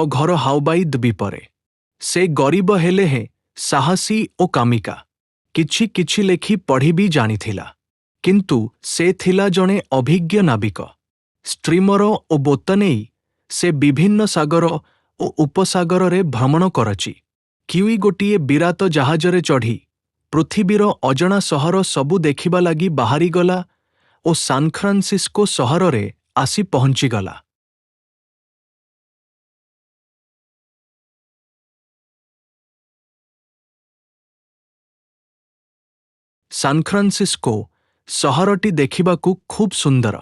ସ୍ୱଘର ହାଓବାଇ ଦ୍ୱୀପରେ। ସେ ଗରିବ ହେଲେ ହେଁ ସାହସୀ ଓ କାମିକା। କିଛି କିଛି ଲେଖି ପଢ଼ି ବି ଜାଣିଥିଲା। କିନ୍ତୁ ସେ ଥିଲା ଜଣେ ଅଭିଜ୍ଞ ନାବିକ। ଷ୍ଟ୍ରିମର ଓ ବୋତ ନେଇ ସେ ବିଭିନ୍ନ ସାଗର ଓ ଉପସାଗରରେ ଭ୍ରମଣ କରଛି। କିୱି ଗୋଟିଏ ବିରାଟ ଜାହାଜରେ ଚଢ଼ି ପୃଥିବୀର ଅଜଣା ସହର ସବୁ ଦେଖିବା ଲାଗି ବାହାରିଗଲା ଓ ସାନଫ୍ରାନ୍ସିସ୍କୋ ସହରରେ ଆସି ପହଞ୍ଚିଗଲା। ସାନଫ୍ରାନ୍ସିସ୍କୋ ସହରଟି ଦେଖିବାକୁ ଖୁବ୍ ସୁନ୍ଦର।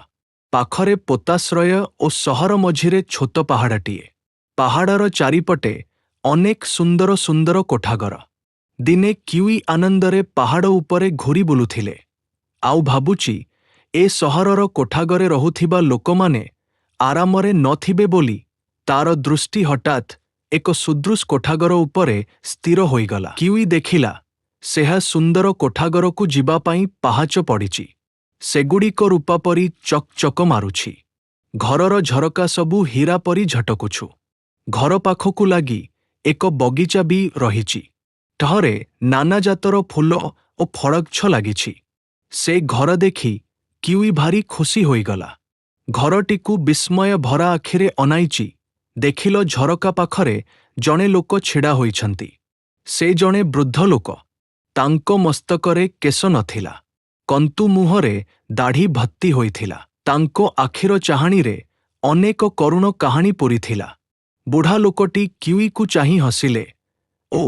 ପାଖରେ ପୋତାଶ୍ରୟ ଓ ସହର ମଝିରେ ଛୋଟ ପାହାଡ଼ଟିଏ। ପାହାଡ଼ର ଚାରିପଟେ ଅନେକ ସୁନ୍ଦର ସୁନ୍ଦର କୋଠାଘର। ଦିନେ କିୱି ଆନନ୍ଦରେ ପାହାଡ଼ ଉପରେ ଘୂରି ବୁଲୁଥିଲେ। ଆଉ ଭାବୁଛି ଏ ସହରର କୋଠାଘରେ ରହୁଥିବା ଲୋକମାନେ ଆରାମରେ ନଥିବେ ବୋଲି ତାର ଦୃଷ୍ଟି ହଠାତ୍ ଏକ ସୁଦୃଶ କୋଠାଘର ଉପରେ ସ୍ଥିର ହୋଇଗଲା। କିୱି ଦେଖିଲା ସେହା ସୁନ୍ଦର କୋଠାଘରକୁ ଯିବା ପାଇଁ ପାହାଚ ପଡ଼ିଛି। ସେଗୁଡ଼ିକ ରୂପା ପରି ଚକ୍ ଚକ୍ ମାରୁଛି। ଘରର ଝରକା ସବୁ ହୀରା ପରି ଝଟକୁଛୁ। ଘର ପାଖକୁ ଲାଗି ଏକ ବଗିଚା ବି ରହିଛି। ତହିଁରେ ନାନା ଜାତର ଫୁଲ ଓ ଫଳଗଛ ଲାଗିଛି। ସେ ଘର ଦେଖି କିୱି ଭାରି ଖୁସି ହୋଇଗଲା। ଘରଟିକୁ ବିସ୍ମୟ ଭରା ଆଖିରେ ଅନାଇଛି। ଦେଖିଲ ଝରକା ପାଖରେ ଜଣେ ଲୋକ ଛିଡ଼ା ହୋଇଛନ୍ତି। ସେ ଜଣେ ବୃଦ୍ଧ ଲୋକ। ତାଙ୍କ ମସ୍ତକରେ କେଶ ନଥିଲା। କନ୍ତୁ ମୁହଁରେ ଦାଢ଼ି ଭର୍ତ୍ତି ହୋଇଥିଲା। ତାଙ୍କ ଆଖିର ଚାହାଣୀରେ ଅନେକ କରୁଣ କାହାଣୀ ପୂରିଥିଲା। ବୁଢ଼ା ଲୋକଟି କିୱିକୁ ଚାହିଁ ହସିଲେ ଓ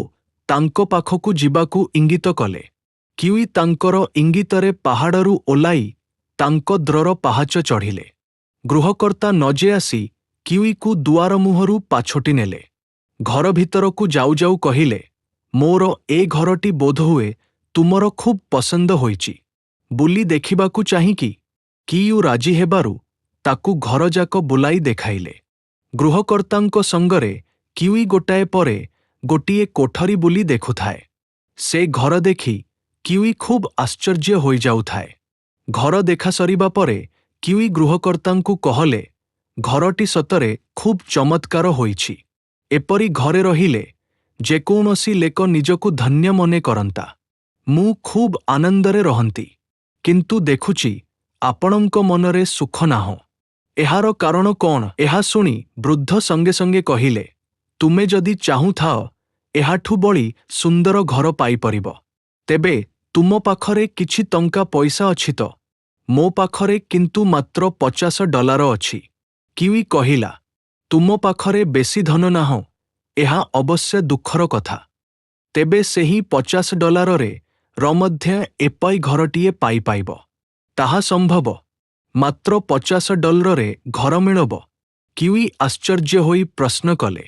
ତାଙ୍କ ପାଖକୁ ଯିବାକୁ ଇଙ୍ଗିତ କଲେ। କିୱି ତାଙ୍କର ଇଙ୍ଗିତରେ ପାହାଡ଼ରୁ ଓହ୍ଲାଇ ତାଙ୍କ ଦ୍ରର ପାହାଚ ଚଢ଼ିଲେ। ଗୃହକର୍ତ୍ତା ନଜେ ଆସି କିୱିକୁ ଦୁଆର ମୁହଁରୁ ପାଛୋଟି ନେଲେ। ଘର ଭିତରକୁ ଯାଉ ଯାଉ କହିଲେ, ମୋର ଏ ଘରଟି ବୋଧହୁଏ ତୁମର ଖୁବ୍ ପସନ୍ଦ ହୋଇଛି। ବୁଲି ଦେଖିବାକୁ ଚାହିଁକି? କିୱି ରାଜି ହେବାରୁ ତାକୁ ଘରଯାକ ବୁଲାଇ ଦେଖାଇଲେ। ଗୃହକର୍ତ୍ତାଙ୍କ ସଙ୍ଗରେ କିୱି ଗୋଟାଏ ପରେ ଗୋଟିଏ କୋଠରୀ ବୁଲି ଦେଖୁଥାଏ। ସେ ଘର ଦେଖି କିୱି ଖୁବ୍ ଆଶ୍ଚର୍ଯ୍ୟ ହୋଇଯାଉଥାଏ। ଘର ଦେଖା ସରିବା ପରେ କିୱି ଗୃହକର୍ତ୍ତାଙ୍କୁ କହିଲେ, ଘରଟି ସତରେ ଖୁବ୍ ଚମତ୍କାର ହୋଇଛି। ଏପରି ଘରେ ରହିଲେ ଯେକୌଣସି ଲୋକ ନିଜକୁ ଧନ୍ୟ ମନେ କରନ୍ତା। ମୁଁ ଖୁବ୍ ଆନନ୍ଦରେ ରହନ୍ତି। କିନ୍ତୁ ଦେଖୁଛି ଆପଣଙ୍କ ମନରେ ସୁଖ ନାହିଁ। ଏହାର କାରଣ କ'ଣ? ଏହା ଶୁଣି ବୃଦ୍ଧ ସଙ୍ଗେ ସଙ୍ଗେ କହିଲେ, ତୁମେ ଯଦି ଚାହୁଁଥାଅ ଏହାଠୁ ବଳି ସୁନ୍ଦର ଘର ପାଇପାରିବ, ତେବେ ତୁମ ପାଖରେ କିଛି ଟଙ୍କା ପଇସା ଅଛି ତ? ମୋ ପାଖରେ କିନ୍ତୁ ମାତ୍ର $50 ଅଛି। କିୱି କହିଲା, ତୁମ ପାଖରେ ବେଶୀ ଧନ ନାହିଁ, ଏହା ଅବଶ୍ୟ ଦୁଃଖର କଥା। ତେବେ ସେହି $50ରେ ମଧ୍ୟ ଏପରି ଘରଟିଏ ପାଇପାରିବ। ତାହା ସମ୍ଭବ? ମାତ୍ର $50ରେ ଘର ମିଳିବ? କିୱି ଆଶ୍ଚର୍ଯ୍ୟ ହୋଇ ପ୍ରଶ୍ନ କଲେ।